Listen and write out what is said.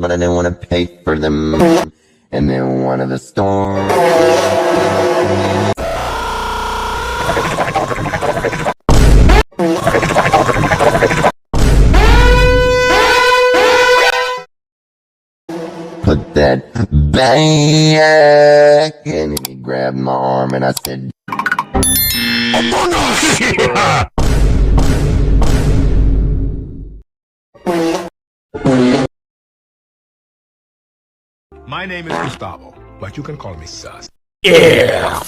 but I didn't want to pay for them. And then one of the stores put that back, and he grabbed my arm, and I said, My name is Gustavo, but you can call me Sus. Yeah!